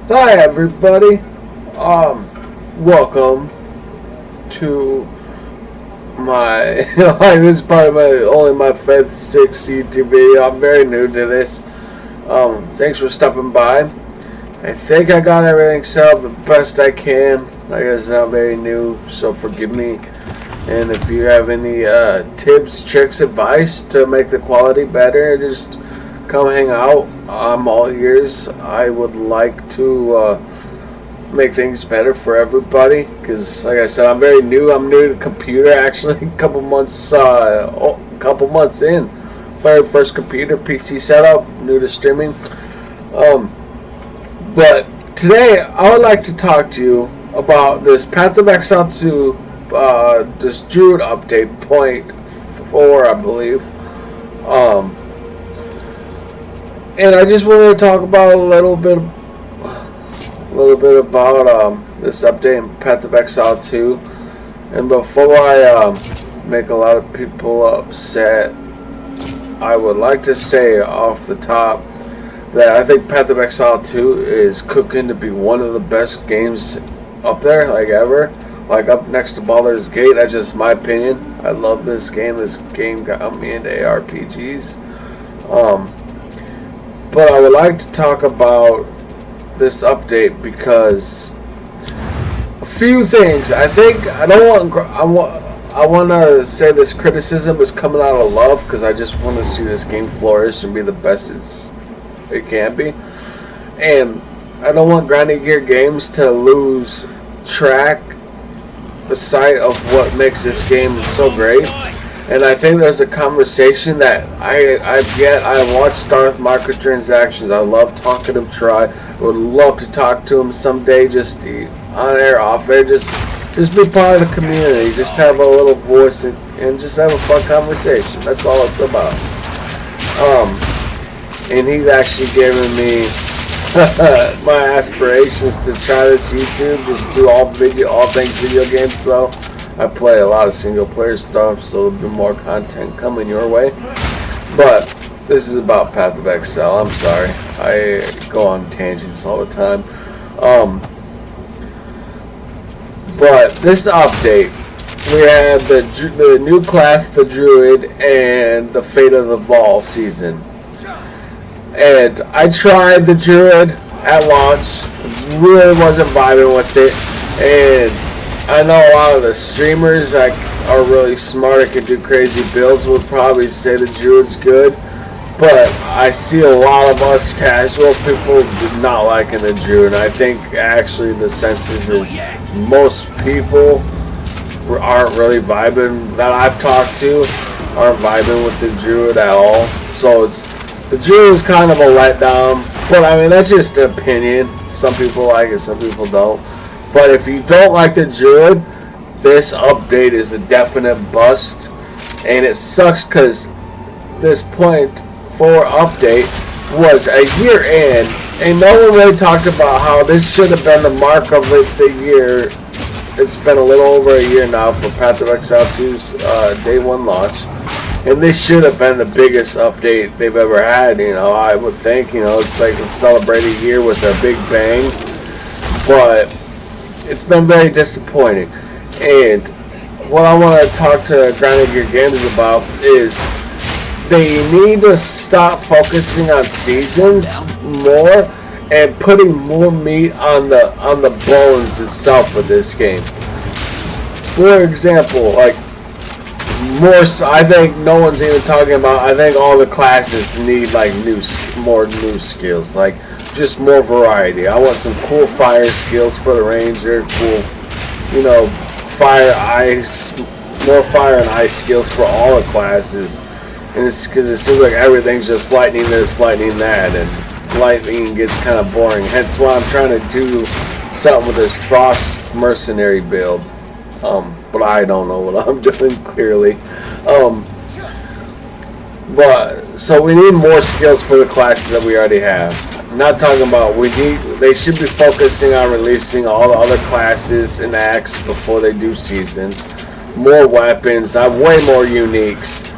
Hi everybody. Welcome to my this is probably my fifth, sixth YouTube video. I'm very new to this. Thanks for stopping by. I think I got everything set up the best I can. Like I said, I'm very new, so forgive me. And if you have any tips, tricks, advice to make the quality better, just come hang out. I'm all ears. I would like to make things better for everybody because, like I said, I'm very new. I'm new to the computer. Actually, a couple months in. Very first computer PC setup. New to streaming. But today I would like to talk to you about this Path of Exile 2. This Druid update point 4, I believe. And I just wanted to talk about a little bit about this update in Path of Exile 2. And before I make a lot of people upset, I would like to say off the top that I think Path of Exile 2 is cooking to be one of the best games up there, like ever. Like up next to Baldur's Gate. That's just my opinion. I love this game. This game got me into ARPGs. But I would like to talk about this update because a few things. I want to say this criticism is coming out of love because I just want to see this game flourish and be the best it can be. And I don't want grinding gear games to lose track the sight of what makes this game so great. And I think there's a conversation that I watch Darth microtransactions. I love talking to Troy. Would love to talk to him someday, just on air, off air, just be part of the community, just have a little voice and just have a fun conversation. That's all it's about. And he's actually given me my aspirations to try this YouTube, just do all things video games. Though I play a lot of single player stuff, so there'll be more content coming your way. But this is about Path of Exile. I'm sorry, I go on tangents all the time. But this update, we had the new class, the Druid, and the Fate of the Ball season. And I tried the Druid at launch, really wasn't vibing with it, and I know a lot of the streamers that are really smart and can do crazy builds would probably say the Druid's good, but I see a lot of us casual people do not liking the Druid. I think actually the census is most people aren't really vibing, that I've talked to, aren't vibing with the Druid at all. So the Druid is kind of a letdown, but I mean that's just an opinion. Some people like it, some people don't. But if you don't like the Druid, this update is a definite bust, and it sucks because this point 4 update was a year in, and no one really talked about how this should have been the mark of the year. It's been a little over a year now for Path of Exile 2's day 1 launch. And this should have been the biggest update they've ever had, I would think, it's like a celebrated year with a big bang. But it's been very disappointing. And what I want to talk to Grinding Gear Games about is they need to stop focusing on seasons more and putting more meat on the bones itself of this game. For example, like, I think no one's even talking about. I think all the classes need like more new skills, like just more variety. I want some cool fire skills for the ranger, cool, fire, ice, more fire and ice skills for all the classes. And it's because it seems like everything's just lightning this, lightning that, and lightning gets kind of boring. Hence why I'm trying to do something with this frost mercenary build. But I don't know what I'm doing clearly. But so we need more skills for the classes that we already have. I'm not talking about they should be focusing on releasing all the other classes and acts before they do seasons. More weapons, have way more uniques.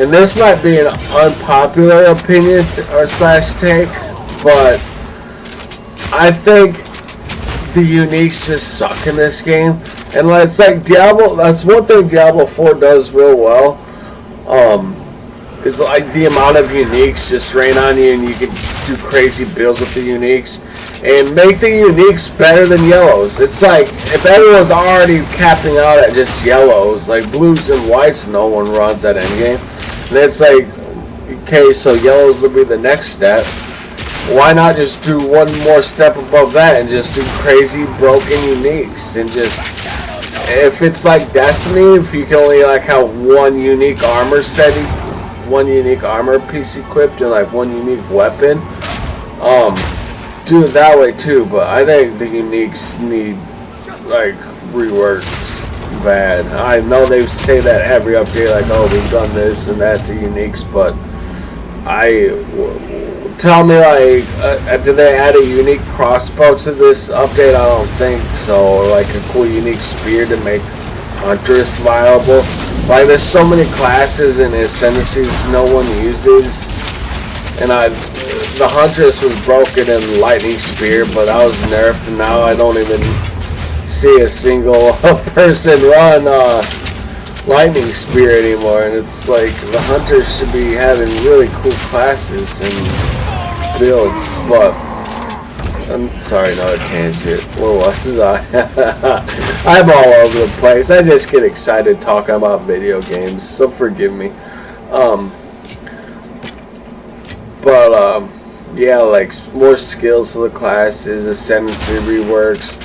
And this might be an unpopular opinion or slash take, but I think the uniques just suck in this game. And it's like Diablo, that's one thing Diablo 4 does real well. Is like the amount of uniques just rain on you, and you can do crazy builds with the uniques and make the uniques better than yellows. It's like if everyone's already capping out at just yellows, like blues and whites, no one runs at endgame. And it's like, okay, so yellows will be the next step. Why not just do one more step above that and just do crazy broken uniques and just, if it's like Destiny, if you can only like have one unique armor set, one unique armor piece equipped and like one unique weapon, do it that way too. But I think the uniques need like reworked bad. I know they say that every update, like, oh, we've done this and that to uniques, but tell me, like, did they add a unique crossbow to this update? I don't think so. Or like a cool unique spear to make Huntress viable. Like, there's so many classes and ascendancies no one uses, and the Huntress was broken in Lightning Spear, but I was nerfed, and now I don't even see a single person run Lightning Spear anymore. And it's like the Hunters should be having really cool classes and builds. But I'm sorry, another tangent. Where was I? I'm all over the place. I just get excited talking about video games, so forgive me. Yeah, like more skills for the classes, ascendancy reworks.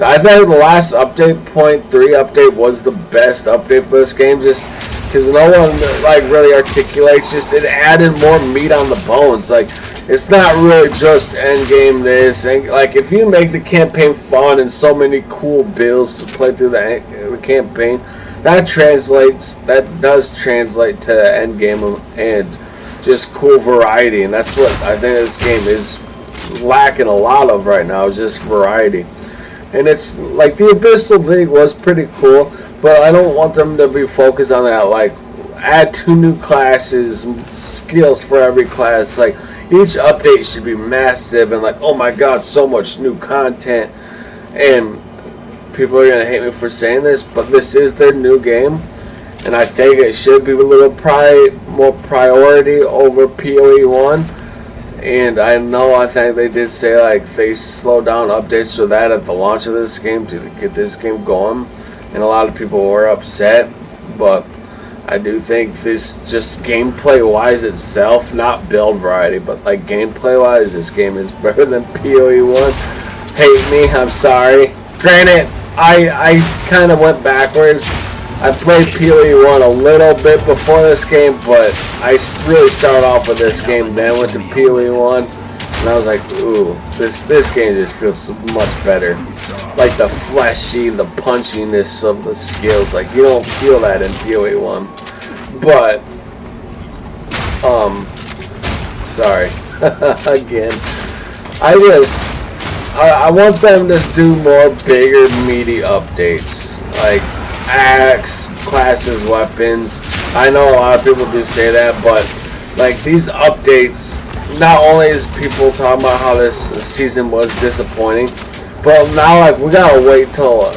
I think the last update, 0.3 update, was the best update for this game, just because no one like really articulates. Just it added more meat on the bones. Like, it's not really just end game this, and like if you make the campaign fun and so many cool builds to play through the campaign, that does translate to end game and just cool variety. And that's what I think this game is lacking a lot of right now, just variety. And it's like the Abyssal League was pretty cool, but I don't want them to be focused on that. Like, add 2 new classes, skills for every class. Like, each update should be massive and like, oh my god, so much new content. And people are gonna hate me for saying this, but this is their new game, and I think it should be a little more priority over PoE 1. And I think they did say like they slowed down updates for that at the launch of this game to get this game going, and a lot of people were upset. But I do think this, just gameplay wise itself, not build variety, but like gameplay wise, this game is better than PoE 1. Hate me, I'm sorry. Granted, I kind of went backwards. I played PoE 1 a little bit before this game, but I really started off with this game, then went to PoE 1, and I was like, ooh, this game just feels so much better. Like the fleshy, the punchiness of the skills, like you don't feel that in PoE 1. But, sorry, again, I want them to do more bigger, meaty updates, like axe, classes, weapons. I know a lot of people do say that, but like these updates, not only is people talking about how this season was disappointing, but now like we gotta wait till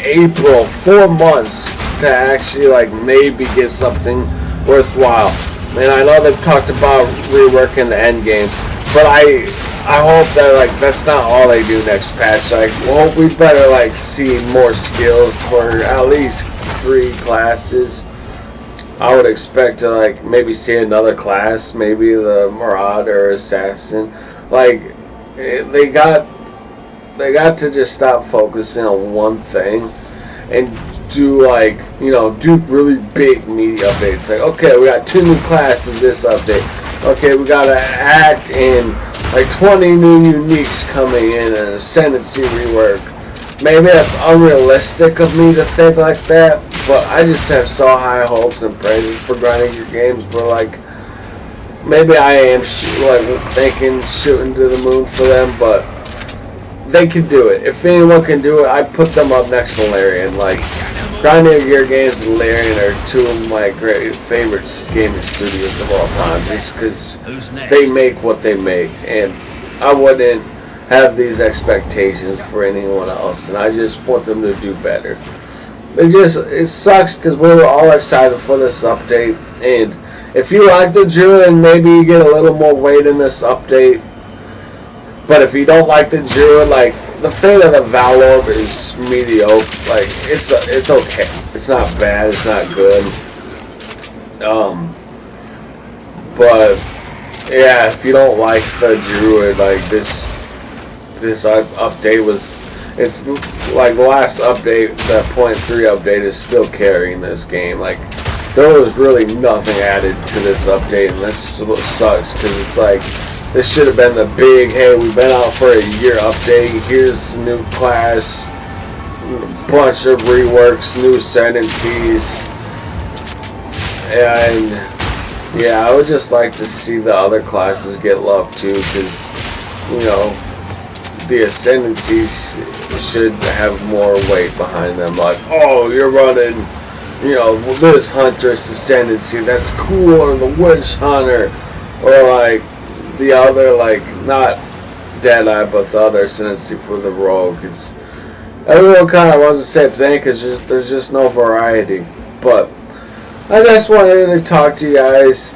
April, 4 months to actually like maybe get something worthwhile. And I know they've talked about reworking the end game, but I hope that like that's not all they do next patch. Like, well, we better like see more skills for at least 3 classes. I would expect to like maybe see another class, maybe the Marauder or Assassin. Like they got to just stop focusing on one thing and do like, do really big meaty updates. Like, okay, we got 2 new classes this update. Okay, we got an act in like 20 new uniques coming in and ascendancy rework. Maybe that's unrealistic of me to think like that, but I just have so high hopes and praises for grinding your games. But like, maybe I am thinking shooting to the moon for them, but they can do it. If anyone can do it, I put them up next to Larian. Like, grinding your games and Larian are 2 of my great favorite gaming studios of all time, just because they make what they make, and I wouldn't have these expectations for anyone else, and I just want them to do better. It sucks because we were all excited for this update, and if you like the Druid, maybe you get a little more weight in this update. But if you don't like the Druid, like, the Fate of the Valor is mediocre. Like, it's okay. It's not bad. It's not good. But yeah, if you don't like the Druid, like this update was, it's like the last update, that 0.3 update is still carrying this game. Like, there was really nothing added to this update, and that's what sucks, because it's like, this should have been the big, hey, we've been out for a year update, here's a new class, bunch of reworks, new ascendancies, and yeah, I would just like to see the other classes get love too, because, you know, the ascendancies should have more weight behind them. Like, oh, you're running, you know, this Huntress ascendancy, that's cool, or the Witch Hunter, or like the other, like, not Deadeye, but the other ascendancy for the Rogue. It's, everyone kind of wants the same thing, because there's just no variety. But I just wanted to talk to you guys.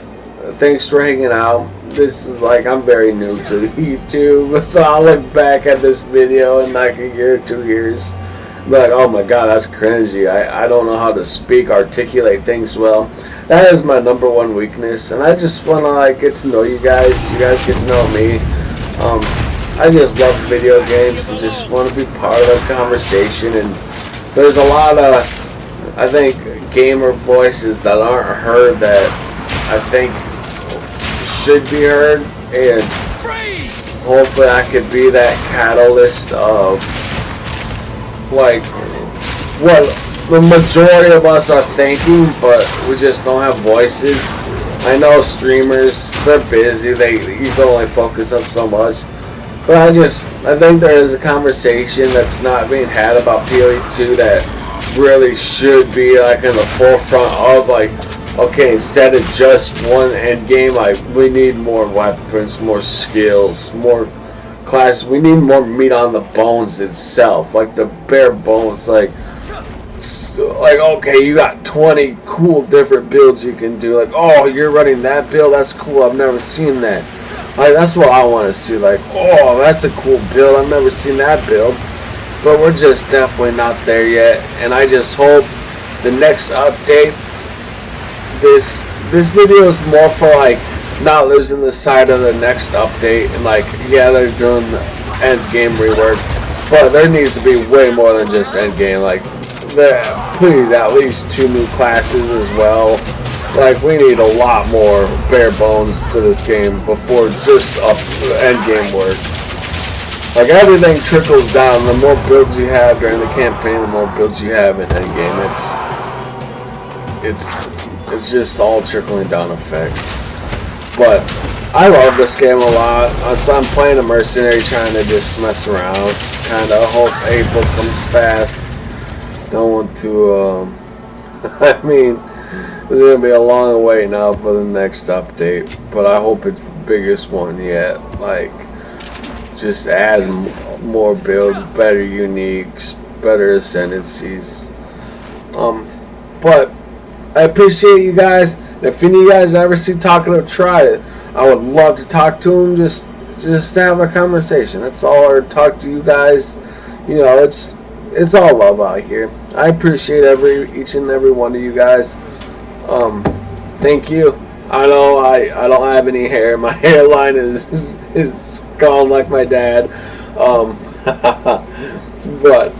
Thanks for hanging out. This is like, I'm very new to YouTube, so I'll look back at this video in like a year or 2 years. Like, oh my god, that's cringy. I don't know how to speak, articulate things well. That is my #1 weakness, and I just want to like get to know you guys. You guys get to know me. I just love video games and just want to be part of the conversation. And there's a lot of, I think, gamer voices that aren't heard that I think should be heard, and hopefully I could be that catalyst of like what the majority of us are thinking, but we just don't have voices. I know streamers, they're busy, you can only focus on so much, but I think there is a conversation that's not being had about PoE2 that really should be like in the forefront of, like, okay, instead of just one end game, like, we need more weapons, more skills, more classes. We need more meat on the bones itself, like the bare bones. Like okay, you got 20 cool different builds you can do. Like, oh, you're running that build? That's cool. I've never seen that. Like, that's what I want to see. Like, oh, that's a cool build. I've never seen that build. But we're just definitely not there yet. And I just hope the next update, this video is more for like not losing the sight of the next update, and like, yeah, they're doing the end game rework, but there needs to be way more than just end game. Like, please, at least 2 new classes as well. Like, we need a lot more bare bones to this game before just end game work. Like, everything trickles down. The more builds you have during the campaign, the more builds you have in end game. It's just all trickling down effects. But I love this game a lot. So I'm playing a mercenary, trying to just mess around. Kind of hope April comes fast. Don't want to, I mean, it's going to be a long wait now for the next update. But I hope it's the biggest one yet. Like, just add more builds, better uniques, better ascendancies. But I appreciate you guys. If any of you guys ever see Talkative, try it. I would love to talk to them, just to have a conversation. That's all, or talk to you guys. You know, it's all love out here. I appreciate each and every one of you guys. Thank you. I know I don't have any hair. My hairline is gone like my dad. But